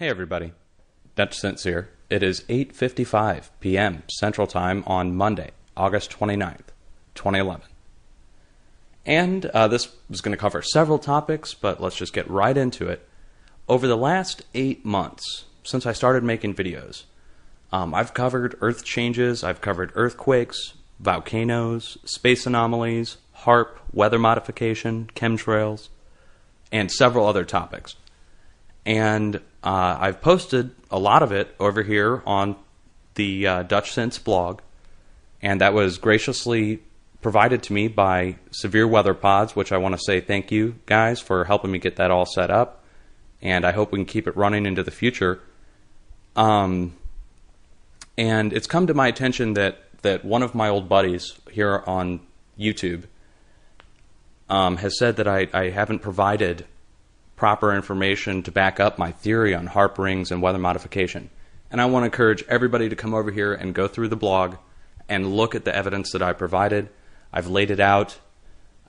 Hey everybody, dutchsinse here. It is 8:55 p.m. Central Time on Monday, August 29th, 2011. And this was going to cover several topics, but let's just get right into it. Over the last 8 months, since I started making videos, I've covered Earth changes, I've covered earthquakes, volcanoes, space anomalies, HAARP, weather modification, chemtrails, and several other topics. And I've posted a lot of it over here on the dutchsinse blog, and that was graciously provided to me by Severe Weather Pods, which I want to say thank you guys for helping me get that all set up, and I hope we can keep it running into the future. And it's come to my attention that one of my old buddies here on YouTube has said that I haven't provided proper information to back up my theory on HAARP rings and weather modification. And I want to encourage everybody to come over here and go through the blog and look at the evidence that I provided. I've laid it out.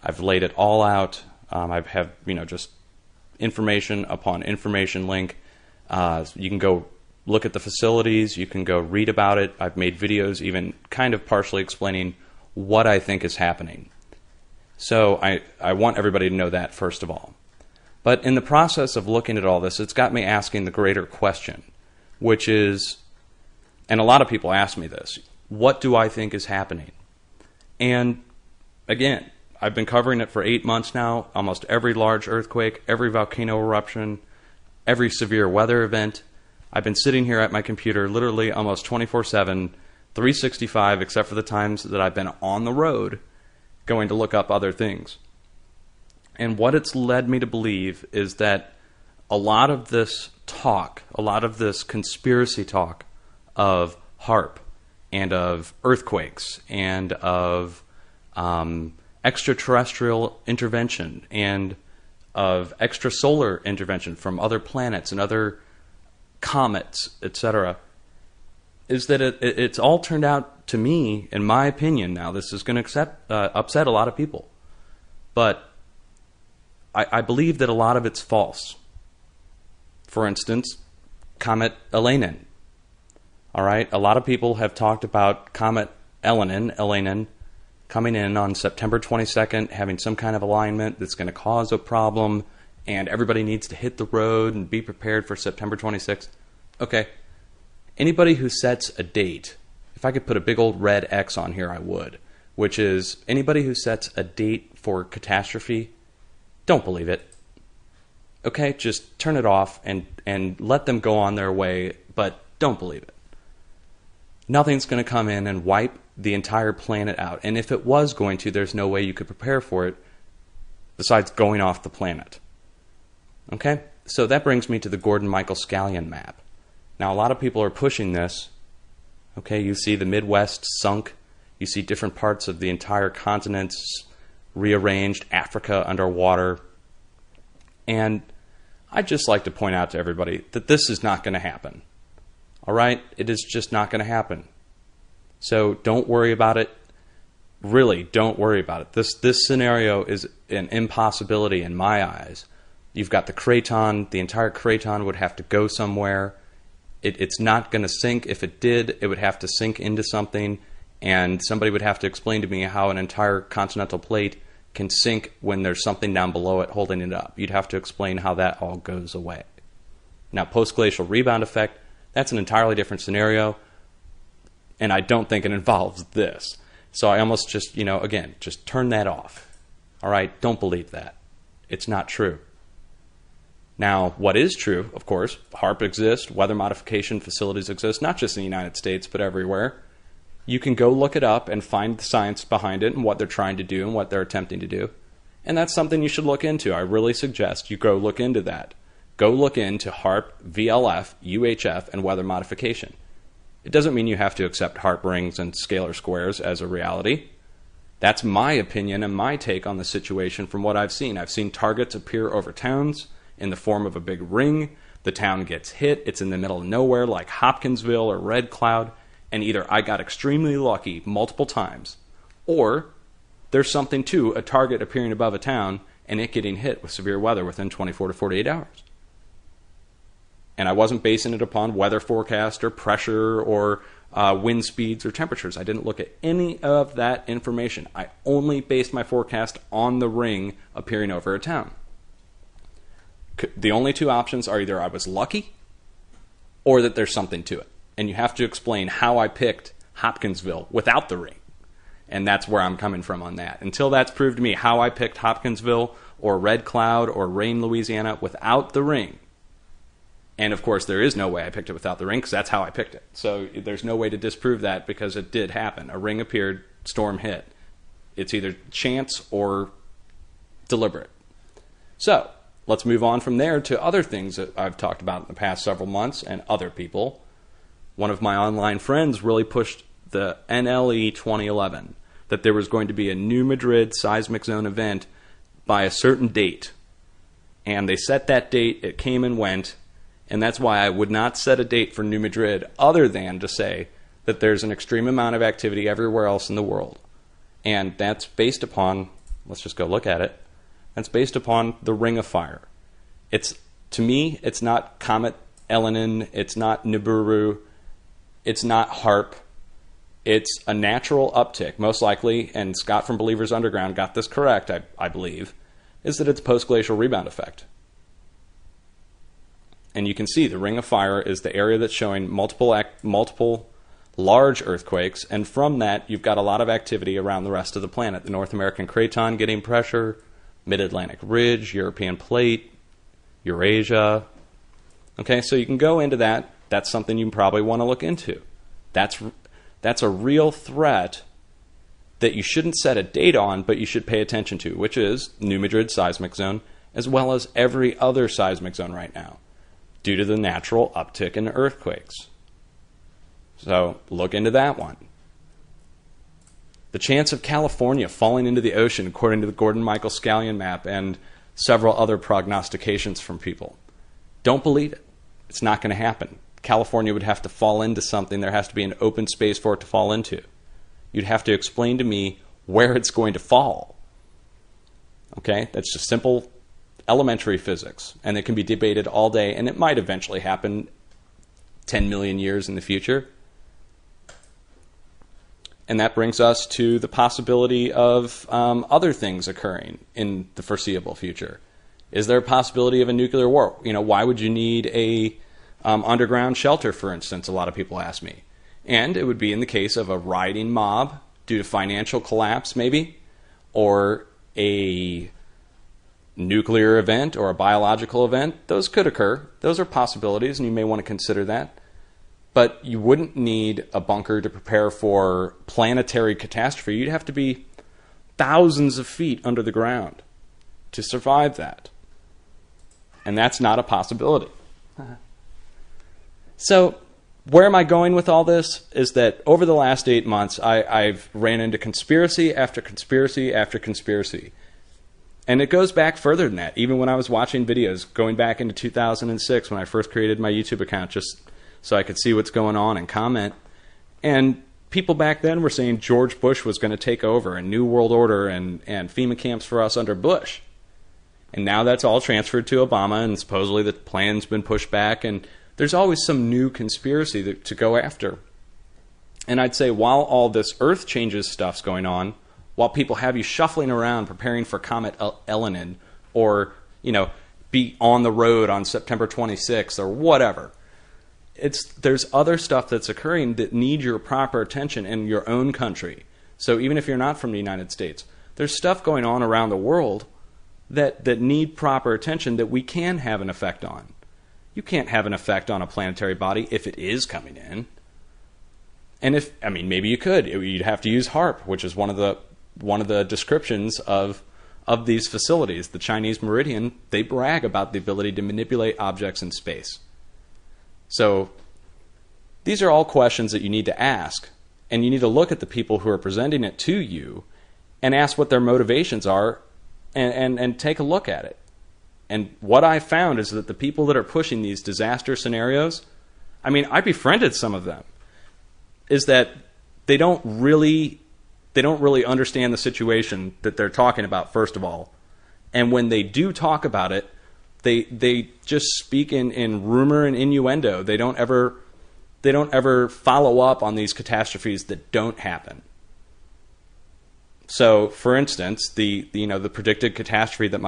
I've laid it all out. I have, just information upon information link. You can go look at the facilities. You can go read about it. I've made videos even kind of partially explaining what I think is happening. So I want everybody to know that, first of all. But in the process of looking at all this, it's got me asking the greater question, which is, and a lot of people ask me this, what do I think is happening? And again, I've been covering it for 8 months now, almost every large earthquake, every volcano eruption, every severe weather event. I've been sitting here at my computer literally almost 24/7, 365, except for the times that I've been on the road going to look up other things. And what it's led me to believe is that a lot of this talk, a lot of this conspiracy talk of HAARP and of earthquakes and of extraterrestrial intervention and of extrasolar intervention from other planets and other comets, etc., is that it's all turned out to me, in my opinion now, this is going to upset a lot of people, but I believe that a lot of it's false. For instance, Comet Elenin. All right, a lot of people have talked about Comet Elenin coming in on September 22nd, having some kind of alignment that's going to cause a problem, and everybody needs to hit the road and be prepared for September 26th. Okay, anybody who sets a date, if I could put a big old red X on here, I would, which is anybody who sets a date for catastrophe, don't believe it. Okay, just turn it off and let them go on their way, but don't believe it. Nothing's going to come in and wipe the entire planet out. And if it was going to, there's no way you could prepare for it besides going off the planet. Okay? So that brings me to the Gordon-Michael Scallion map. Now, a lot of people are pushing this. Okay, you see the Midwest sunk. You see different parts of the entire continents rearranged, Africa underwater. And I'd just like to point out to everybody that this is not going to happen. All right? It is just not going to happen. So don't worry about it. Really, don't worry about it. This scenario is an impossibility in my eyes. You've got the craton. The entire craton would have to go somewhere. It's not going to sink. If it did, it would have to sink into something, and somebody would have to explain to me how an entire continental plate can sink when there's something down below it holding it up. You'd have to explain how that all goes away. Now, post-glacial rebound effect, that's an entirely different scenario, and I don't think it involves this. So I almost just, again, just turn that off. All right? Don't believe that. It's not true. Now, what is true, of course, HAARP exists, weather modification facilities exist, not just in the United States, but everywhere. You can go look it up and find the science behind it and what they're trying to do and what they're attempting to do. And that's something you should look into. I really suggest you go look into that. Go look into HAARP, VLF, UHF, and weather modification. It doesn't mean you have to accept HAARP rings and scalar squares as a reality. That's my opinion and my take on the situation from what I've seen. I've seen targets appear over towns in the form of a big ring. The town gets hit. It's in the middle of nowhere like Hopkinsville or Red Cloud. And either I got extremely lucky multiple times, or there's something to a target appearing above a town and it getting hit with severe weather within 24 to 48 hours. And I wasn't basing it upon weather forecast or pressure or wind speeds or temperatures. I didn't look at any of that information. I only based my forecast on the ring appearing over a town. The only two options are either I was lucky or that there's something to it. And you have to explain how I picked Hopkinsville without the ring. And that's where I'm coming from on that. Until that's proved to me how I picked Hopkinsville or Red Cloud or Rain, Louisiana without the ring. And of course, there is no way I picked it without the ring because that's how I picked it. So there's no way to disprove that because it did happen. A ring appeared, storm hit. It's either chance or deliberate. So let's move on from there to other things that I've talked about in the past several months and other people. One of my online friends really pushed the NLE 2011, that there was going to be a New Madrid seismic zone event by a certain date. And they set that date, it came and went, and that's why I would not set a date for New Madrid other than to say that there's an extreme amount of activity everywhere else in the world. And that's based upon, let's just go look at it, that's based upon the Ring of Fire. It's, to me, it's not Comet Elenin, it's not Nibiru, it's not HAARP. It's a natural uptick, most likely, and Scott from Believers Underground got this correct, I believe, is that it's post-glacial rebound effect. And you can see the Ring of Fire is the area that's showing multiple large earthquakes, and from that you've got a lot of activity around the rest of the planet. The North American Craton getting pressure, Mid-Atlantic Ridge, European Plate, Eurasia. Okay, so you can go into that. That's something you probably want to look into. That's a real threat that you shouldn't set a date on, but you should pay attention to, which is New Madrid seismic zone, as well as every other seismic zone right now, due to the natural uptick in earthquakes. So look into that one. The chance of California falling into the ocean, according to the Gordon-Michael Scallion map and several other prognostications from people. Don't believe it. It's not going to happen. California would have to fall into something. There has to be an open space for it to fall into. You'd have to explain to me where it's going to fall. Okay? That's just simple elementary physics. And it can be debated all day, and it might eventually happen 10 million years in the future. And that brings us to the possibility of other things occurring in the foreseeable future. Is there a possibility of a nuclear war? You know, why would you need a underground shelter, for instance, a lot of people ask me. And it would be in the case of a rioting mob due to financial collapse, maybe, or a nuclear event or a biological event. Those could occur. Those are possibilities, and you may want to consider that. But you wouldn't need a bunker to prepare for planetary catastrophe. You'd have to be thousands of feet under the ground to survive that. And that's not a possibility. So where am I going with all this is that over the last 8 months, I've ran into conspiracy after conspiracy after conspiracy. And it goes back further than that. Even when I was watching videos, going back into 2006 when I first created my YouTube account, just so I could see what's going on and comment. And people back then were saying George Bush was going to take over a New World Order and FEMA camps for us under Bush. And now that's all transferred to Obama, and supposedly the plan's been pushed back, and there's always some new conspiracy to go after. And I'd say while all this Earth changes stuff's going on, while people have you shuffling around preparing for Comet Elenin, or, you know, be on the road on September 26th or whatever, there's other stuff that's occurring that need your proper attention in your own country. So even if you're not from the United States, there's stuff going on around the world that need proper attention that we can have an effect on. You can't have an effect on a planetary body if it is coming in. And maybe you could. You'd have to use HAARP, which is one of the descriptions of these facilities. The Chinese Meridian, they brag about the ability to manipulate objects in space. So these are all questions that you need to ask, and you need to look at the people who are presenting it to you and ask what their motivations are and take a look at it. And what I found is that the people that are pushing these disaster scenarios, I befriended some of them, is that they don't really understand the situation that they're talking about, first of all. And when they do talk about it, They just speak in rumor and innuendo. They don't ever follow up on these catastrophes that don't happen. So, for instance, the predicted catastrophe that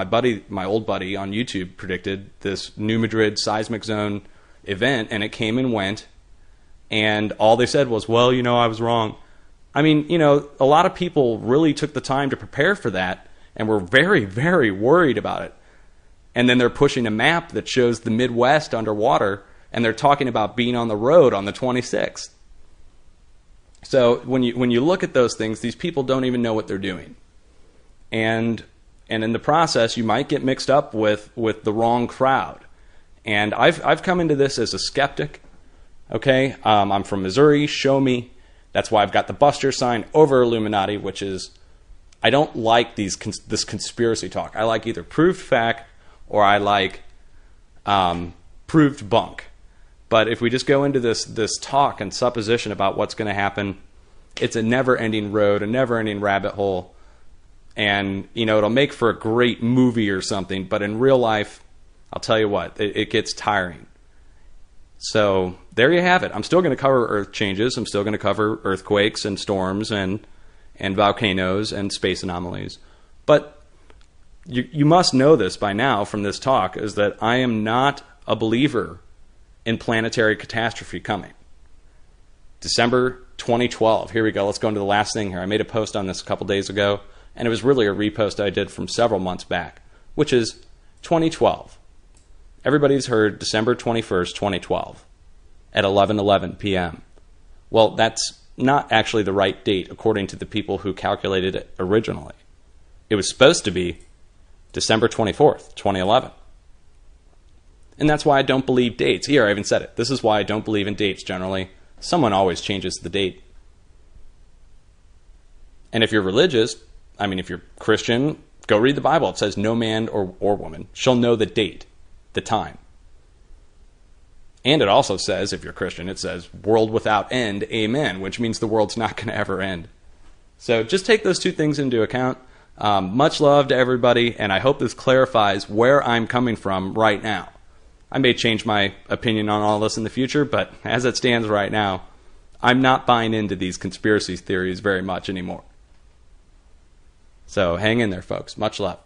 my old buddy on YouTube predicted, this New Madrid seismic zone event, and it came and went, and all they said was, well, I was wrong. I mean, a lot of people really took the time to prepare for that and were very, very worried about it. And then they're pushing a map that shows the Midwest underwater, and they're talking about being on the road on the 26th. So when you look at those things, these people don't even know what they're doing. And in the process, you might get mixed up with the wrong crowd. And I've come into this as a skeptic. Okay, I'm from Missouri. Show me. That's why I've got the Buster sign over Illuminati, which is, I don't like this conspiracy talk. I like either proved fact or I like proved bunk. But if we just go into this talk and supposition about what's going to happen, it's a never-ending road, a never-ending rabbit hole. And, it'll make for a great movie or something. But in real life, I'll tell you what, it gets tiring. So there you have it. I'm still going to cover Earth changes. I'm still going to cover earthquakes and storms and volcanoes and space anomalies. But you must know this by now from this talk, is that I am not a believer in planetary catastrophe coming. December 2012. Here we go. Let's go into the last thing here. I made a post on this a couple days ago, and it was really a repost I did from several months back, which is 2012. Everybody's heard December 21st, 2012 at 11:11 p.m. Well, that's not actually the right date according to the people who calculated it originally. It was supposed to be December 24th, 2011. And that's why I don't believe dates. Here, I even said it. This is why I don't believe in dates generally. Someone always changes the date. And if you're religious, if you're Christian, go read the Bible. It says no man or woman shall know the date, the time. And it also says, if you're Christian, it says world without end, amen, which means the world's not going to ever end. So just take those two things into account. Much love to everybody, and I hope this clarifies where I'm coming from right now. I may change my opinion on all this in the future, but as it stands right now, I'm not buying into these conspiracy theories very much anymore. So hang in there, folks. Much love.